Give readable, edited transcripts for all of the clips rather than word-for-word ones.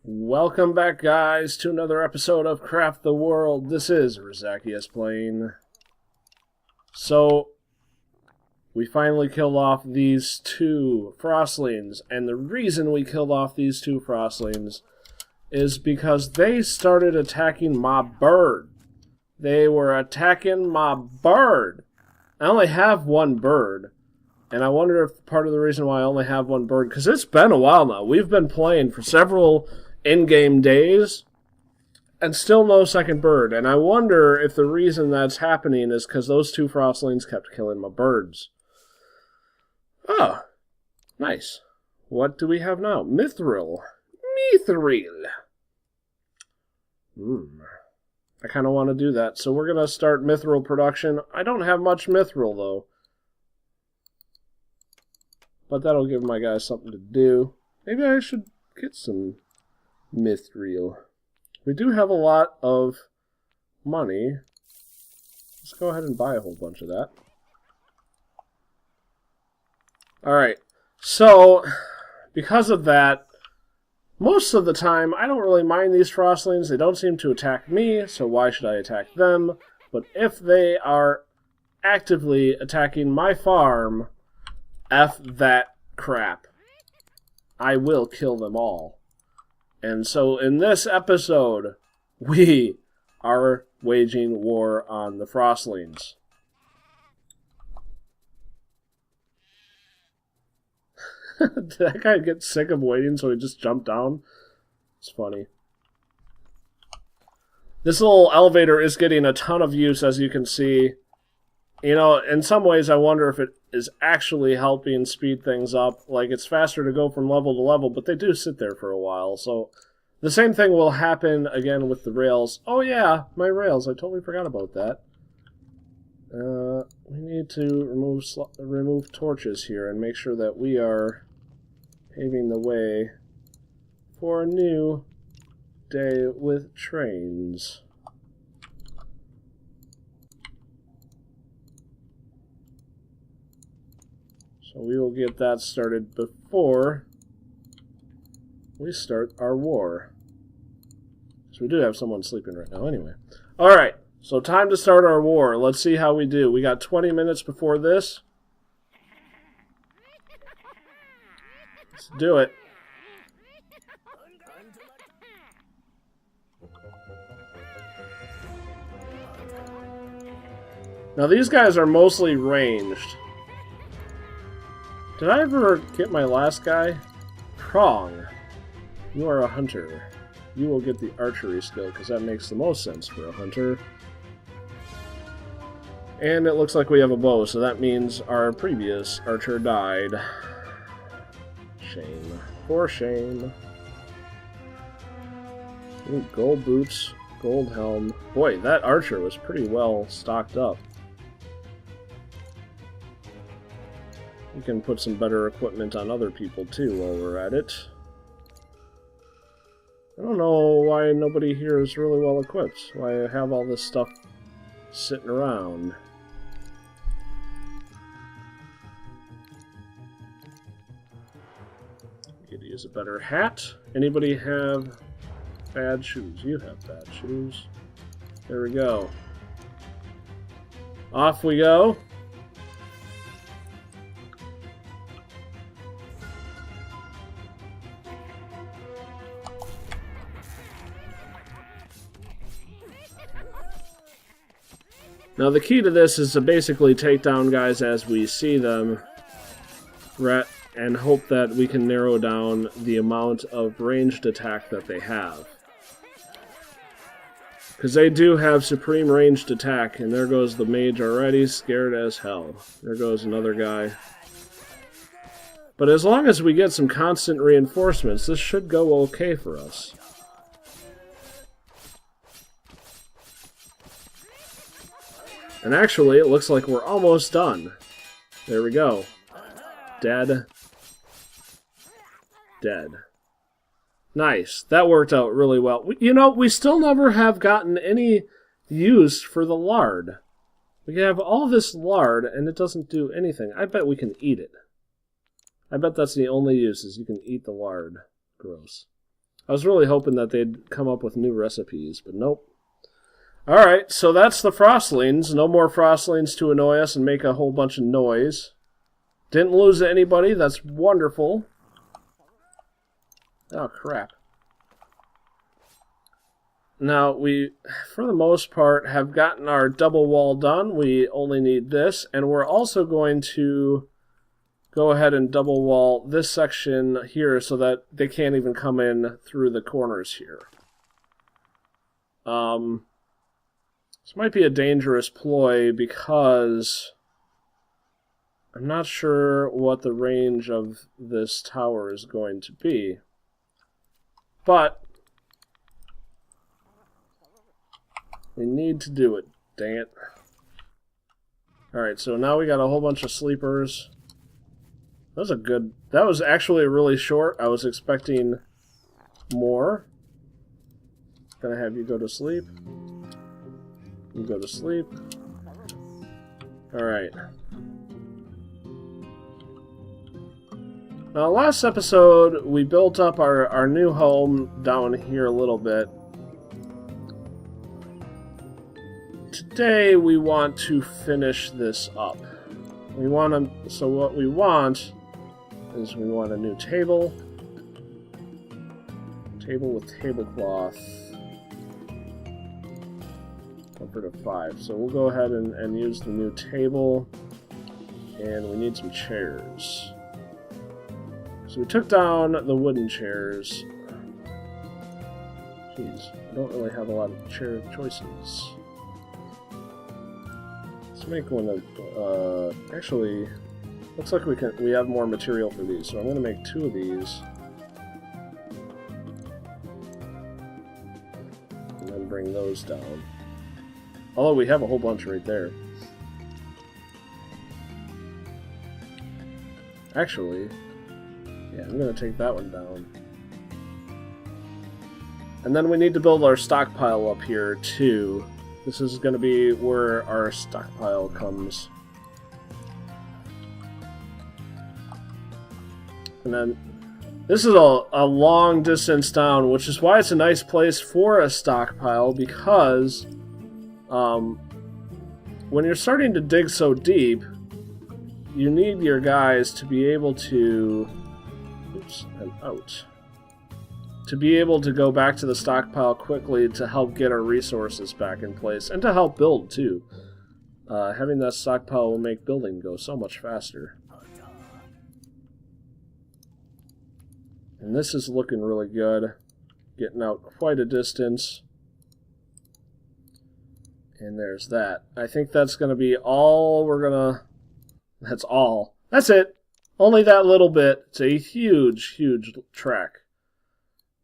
Welcome back, guys, to another episode of Craft the World. This is Razakius playing. So, we finally killed off these two frostlings, and the reason we killed off these two frostlings is because they started attacking my bird. They were attacking my bird. I only have one bird, and I wonder if part of the reason why I only have one bird, because it's been a while now. We've been playing for several in-game days, and still no second bird. And I wonder if the reason that's happening is because those two frostlings kept killing my birds. Oh, nice. What do we have now? Mithril. Mithril. I kind of want to do that, so we're going to start mithril production. I don't have much mithril, though. But that'll give my guys something to do. Maybe I should get some mithril. We do have a lot of money. Let's go ahead and buy a whole bunch of that. Alright, so because of that, most of the time I don't really mind these frostlings. They don't seem to attack me, so why should I attack them? But if they are actively attacking my farm, F that crap. I will kill them all. And so in this episode, we are waging war on the frostlings. Did that guy get sick of waiting, so he just jumped down? It's funny. This little elevator is getting a ton of use, as you can see. You know, in some ways I wonder if it is actually helping speed things up. Like, it's faster to go from level to level, but they do sit there for a while. So the same thing will happen again with the rails. Oh yeah, my rails. I totally forgot about that. We need to remove torches here and make sure that we are paving the way for a new day with trains. So we will get that started before we start our war. So we do have someone sleeping right now anyway. Alright, so time to start our war. Let's see how we do. We got 20 minutes before this. Let's do it. Now these guys are mostly ranged. Did I ever get my last guy? Prong. You are a hunter. You will get the archery skill, because that makes the most sense for a hunter. And it looks like we have a bow, so that means our previous archer died. Shame. For shame. Ooh, gold boots, gold helm. Boy, that archer was pretty well stocked up. We can put some better equipment on other people, too, while we're at it. I don't know why nobody here is really well equipped. Why I have all this stuff sitting around. Could use a better hat. Anybody have bad shoes? You have bad shoes. There we go. Off we go. Now the key to this is to basically take down guys as we see them, and hope that we can narrow down the amount of ranged attack that they have. Because they do have supreme ranged attack, and there goes the mage already, scared as hell. There goes another guy. But as long as we get some constant reinforcements, this should go okay for us. And actually, it looks like we're almost done. There we go. Dead. Dead. Nice. That worked out really well. You know, we still never have gotten any use for the lard. We have all this lard, and it doesn't do anything. I bet we can eat it. I bet that's the only use, is you can eat the lard. Gross. I was really hoping that they'd come up with new recipes, but nope. Alright, so that's the frostlings. No more frostlings to annoy us and make a whole bunch of noise. Didn't lose anybody, that's wonderful. Oh, crap. Now, we, for the most part, have gotten our double wall done. We only need this, and we're also going to go ahead and double wall this section here so that they can't even come in through the corners here. This might be a dangerous ploy because I'm not sure what the range of this tower is going to be. But we need to do it, dang it. Alright, so now we got a whole bunch of sleepers. That was actually really short. I was expecting more. Gonna have you go to sleep. You go to sleep. Alright. Now, last episode, we built up our new home down here a little bit. Today, we want to finish this up. So what we want is we want a new table. Table with tablecloth. Comfort of 5. So we'll go ahead and use the new table. And we need some chairs. So we took down the wooden chairs. Jeez, I don't really have a lot of chair choices. Let's make one of, actually, looks like we have more material for these, so I'm going to make 2 of these. And then bring those down. Although we have a whole bunch right there. Actually, yeah, I'm going to take that one down. And then we need to build our stockpile up here, too. This is going to be where our stockpile comes. And then, this is a long distance down, which is why it's a nice place for a stockpile, because when you're starting to dig so deep, you need your guys to be able to... Oops, I'm out. To be able to go back to the stockpile quickly to help get our resources back in place, and to help build, too. Having that stockpile will make building go so much faster. And this is looking really good. Getting out quite a distance. And there's that. I think that's going to be all we're going to... That's all. That's it! Only that little bit. It's a huge, huge track.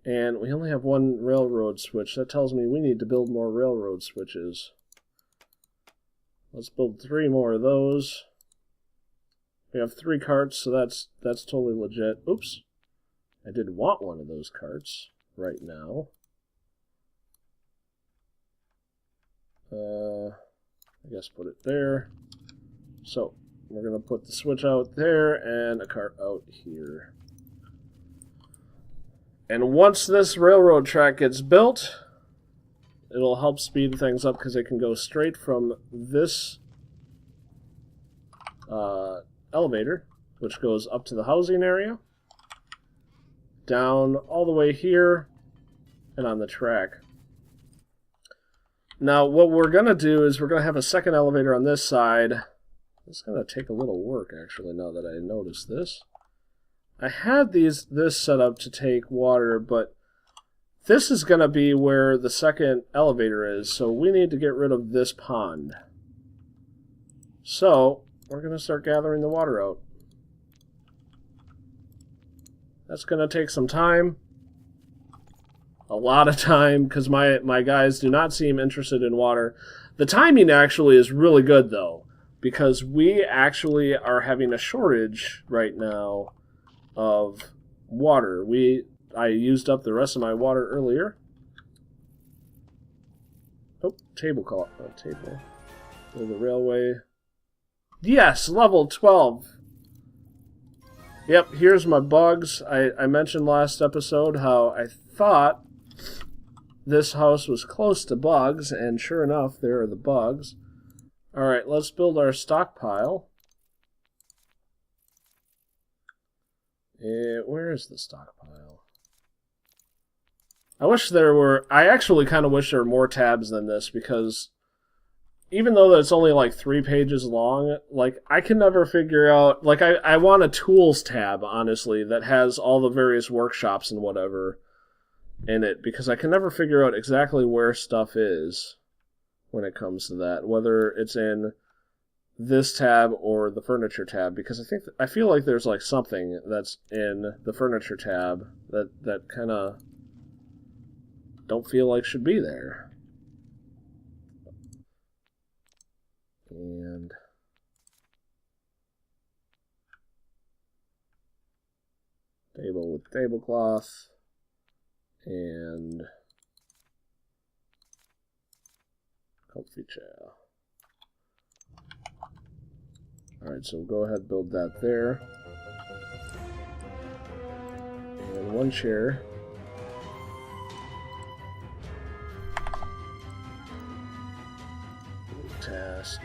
And we only have 1 railroad switch. That tells me we need to build more railroad switches. Let's build 3 more of those. We have 3 carts, so that's totally legit. Oops. I did want one of those carts right now. I guess put it there. So, we're going to put the switch out there and a cart out here. And once this railroad track gets built, it'll help speed things up because it can go straight from this elevator, which goes up to the housing area, down all the way here, and on the track. Now, what we're going to do is we're going to have a second elevator on this side. It's going to take a little work, actually, now that I noticed this. I had this set up to take water, but this is going to be where the second elevator is, so we need to get rid of this pond. So, we're going to start gathering the water out. That's going to take some time. A lot of time, because my guys do not seem interested in water. The timing actually is really good, though, because we actually are having a shortage right now of water. I used up the rest of my water earlier. Oh, table. Build the railway. Yes, level 12. Yep, here's my bugs. I mentioned last episode how I thought this house was close to bugs, and sure enough, there are the bugs. Alright, let's build our stockpile. Where is the stockpile? I actually kind of wish there were more tabs than this, because even though it's only like 3 pages long, like, I can never figure out, like, I want a tools tab, honestly, that has all the various workshops and whatever in it, because I can never figure out exactly where stuff is when it comes to that, whether it's in this tab or the furniture tab, because I feel like there's like something that's in the furniture tab that kind of don't feel like should be there. And table with tablecloth and comfy chair. Alright, so we'll go ahead and build that there. And 1 chair. Task.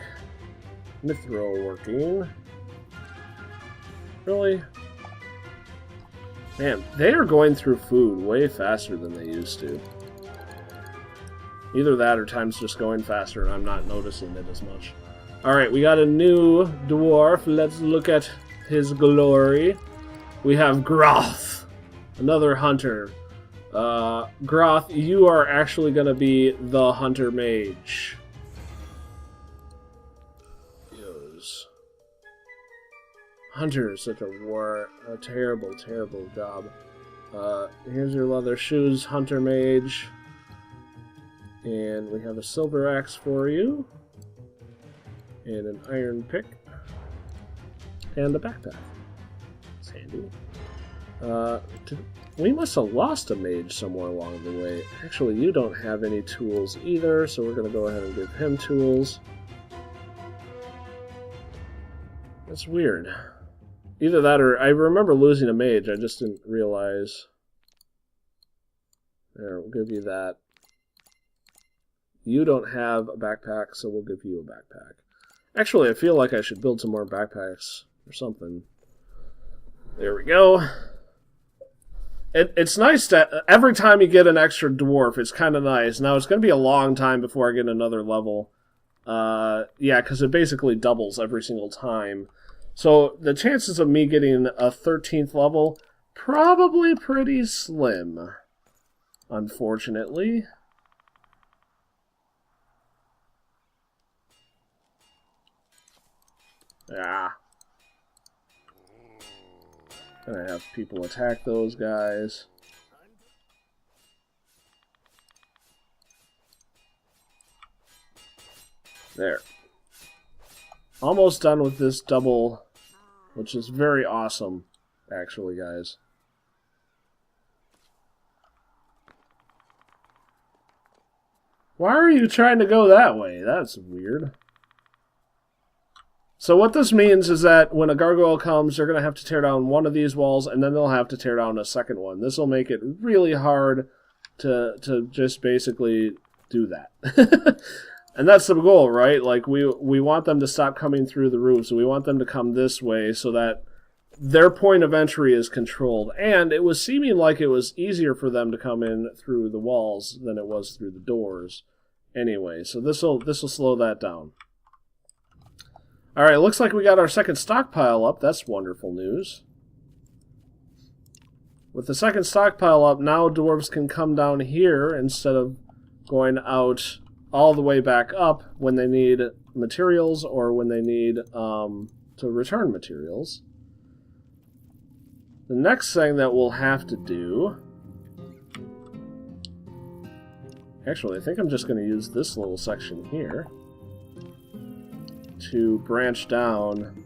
Mithril working. Really? Man, they are going through food way faster than they used to. Either that or time's just going faster and I'm not noticing it as much. Alright, we got a new dwarf. Let's look at his glory. We have Groth, another hunter. Groth, you are actually going to be the hunter mage. Hunter is such a terrible, terrible job. Here's your leather shoes, hunter mage. And we have a silver axe for you. And an iron pick. And a backpack. It's handy. We must have lost a mage somewhere along the way. Actually, you don't have any tools either, so we're going to go ahead and give him tools. That's weird. Either that or I remember losing a mage, I just didn't realize. There, we'll give you that. You don't have a backpack, so we'll give you a backpack. Actually, I feel like I should build some more backpacks or something. There we go. It's nice that every time you get an extra dwarf, it's kind of nice. Now, it's going to be a long time before I get another level. Yeah, because it basically doubles every single time. So the chances of me getting a 13th level, probably pretty slim, unfortunately. Yeah. Gonna have people attack those guys. There. Almost done with this double, which is very awesome, actually, guys. Why are you trying to go that way? That's weird. So what this means is that when a gargoyle comes, they're going to have to tear down one of these walls, and then they'll have to tear down a second one. This will make it really hard to just basically do that. And that's the goal, right? Like, we want them to stop coming through the roof, so we want them to come this way so that their point of entry is controlled. And it was seeming like it was easier for them to come in through the walls than it was through the doors. Anyway, so this'll slow that down. Alright, looks like we got our second stockpile up. That's wonderful news. With the second stockpile up, now dwarves can come down here instead of going out all the way back up when they need materials or when they need to return materials. The next thing that we'll have to do... Actually, I think I'm just going to use this little section here to branch down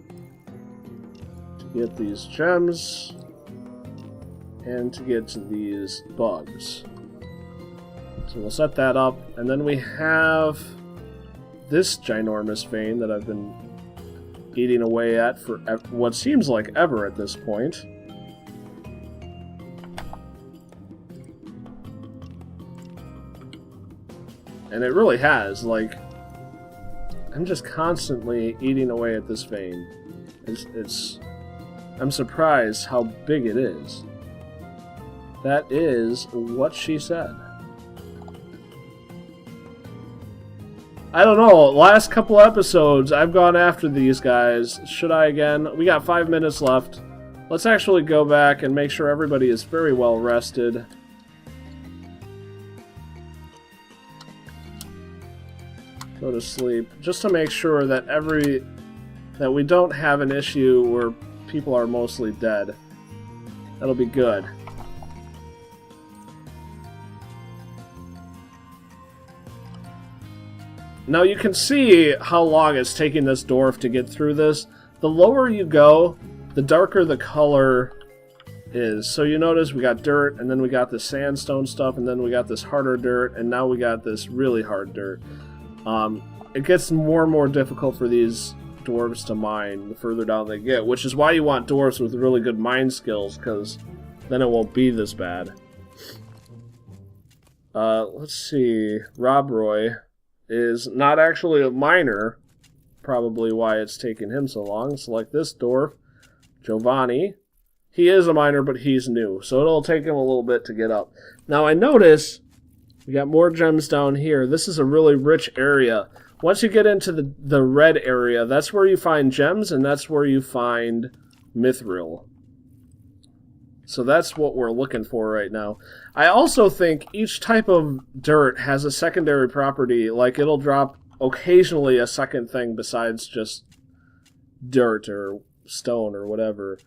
to get these gems and to get to these bugs. So we'll set that up, and then we have this ginormous vein that I've been eating away at for what seems like ever at this point. And it really has, like, I'm just constantly eating away at this vein. I'm surprised how big it is. That is what she said. I don't know, last couple episodes, I've gone after these guys. Should I again? We got 5 minutes left. Let's actually go back and make sure everybody is very well rested. Go to sleep, just to make sure that that we don't have an issue where people are mostly dead. That'll be good. Now you can see how long it's taking this dwarf to get through this. The lower you go, the darker the color is. So you notice we got dirt, and then we got the sandstone stuff, and then we got this harder dirt, and now we got this really hard dirt. It gets more and more difficult for these dwarves to mine the further down they get, which is why you want dwarves with really good mine skills, because then it won't be this bad. Let's see. Rob Roy is not actually a miner, probably why it's taking him so long. Select this dwarf. Giovanni. He is a miner, but he's new, so it'll take him a little bit to get up. Now I notice we got more gems down here. This is a really rich area. Once you get into the red area, that's where you find gems, and that's where you find mithril. So that's what we're looking for right now. I also think each type of dirt has a secondary property, like it'll drop occasionally a second thing besides just dirt or stone or whatever.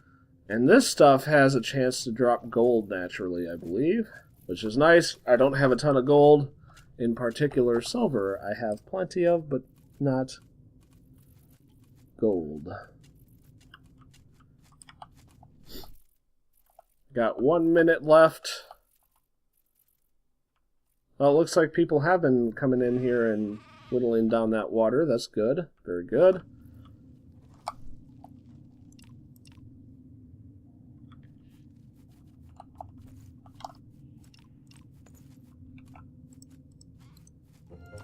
And this stuff has a chance to drop gold naturally, I believe, which is nice. I don't have a ton of gold. In particular, silver I have plenty of, but not gold. Got 1 minute left. Well, it looks like people have been coming in here and whittling down that water. That's good. Very good.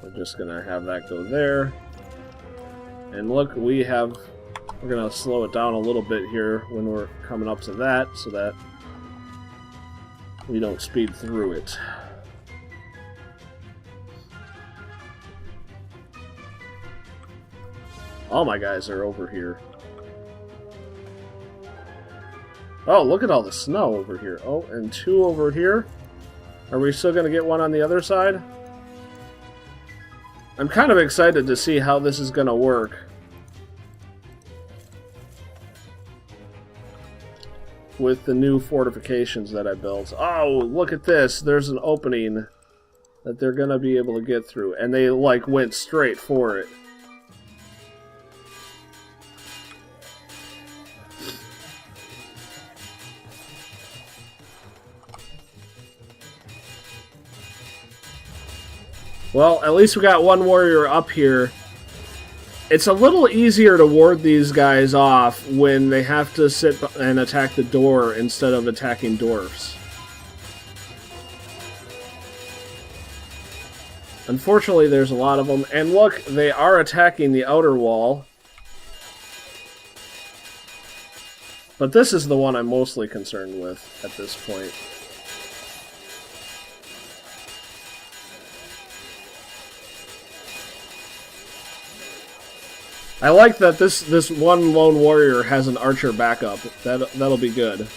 We're just gonna have that go there. And look, we're gonna slow it down a little bit here when we're coming up to that, so that we don't speed through it. All my guys are over here. Oh, look at all the snow over here. Oh, and 2 over here. Are we still gonna get one on the other side? I'm kind of excited to see how this is gonna work. With the new fortifications that I built. Oh, look at this. There's an opening that they're gonna be able to get through. And they, like, went straight for it. Well, at least we got one warrior up here. It's a little easier to ward these guys off when they have to sit and attack the door instead of attacking dwarfs. Unfortunately, there's a lot of them. And look, they are attacking the outer wall. But this is the one I'm mostly concerned with at this point. I like that this one lone warrior has an archer backup. That'll be good.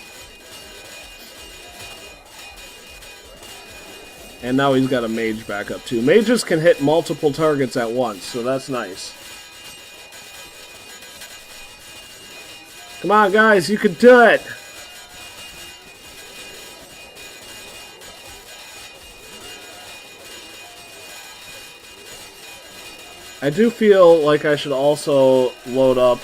And now he's got a mage backup too. Mages can hit multiple targets at once, so that's nice. Come on, guys, you can do it! I do feel like I should also load up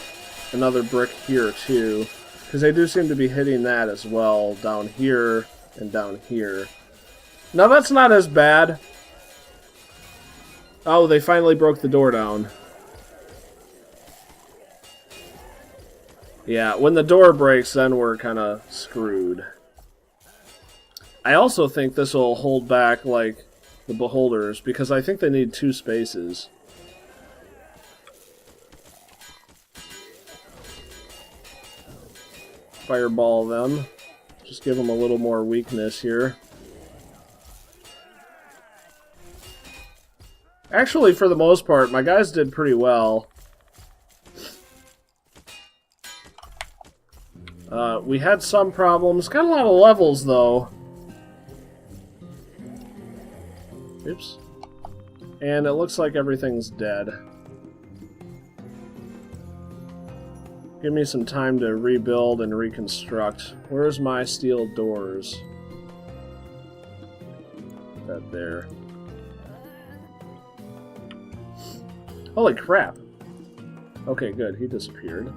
another brick here too, because they do seem to be hitting that as well, down here and down here. Now that's not as bad. Oh, they finally broke the door down. Yeah, when the door breaks, then we're kind of screwed. I also think this will hold back, like, the beholders, because I think they need 2 spaces. Fireball them. Just give them a little more weakness here. Actually, for the most part, my guys did pretty well. We had some problems. Got a lot of levels, though. Oops. And it looks like everything's dead. Give me some time to rebuild and reconstruct. Where's my steel doors? That there. Holy crap. Okay, good. He disappeared.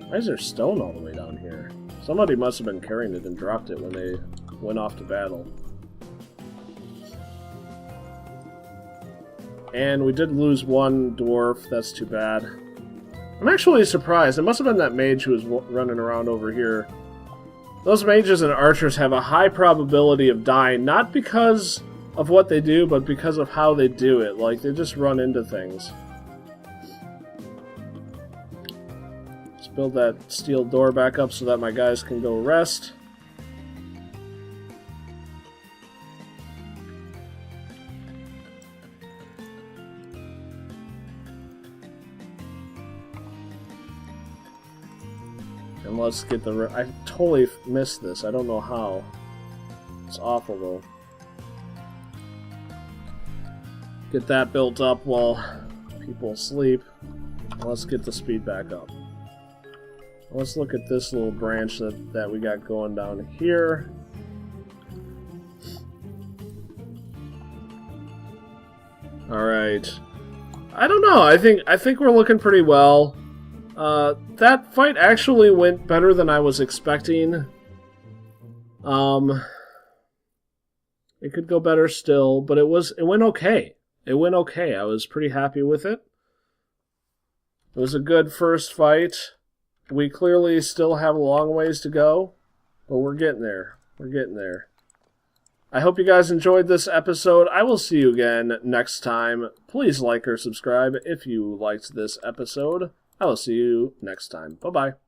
Why is there stone all the way down here? Somebody must have been carrying it and dropped it when they went off to battle. And we did lose 1 dwarf. That's too bad. I'm actually surprised. It must have been that mage who was running around over here. Those mages and archers have a high probability of dying, not because of what they do, but because of how they do it. Like, they just run into things. Let's build that steel door back up so that my guys can go rest. And let's get the... I totally missed this. I don't know how. It's awful, though. Get that built up while people sleep. Let's get the speed back up. Let's look at this little branch that we got going down here. Alright. I don't know. I think we're looking pretty well. That fight actually went better than I was expecting. It could go better still, but it went okay. It went okay. I was pretty happy with it. It was a good first fight. We clearly still have a long ways to go, but we're getting there. We're getting there. I hope you guys enjoyed this episode. I will see you again next time. Please like or subscribe if you liked this episode. I will see you next time. Bye-bye.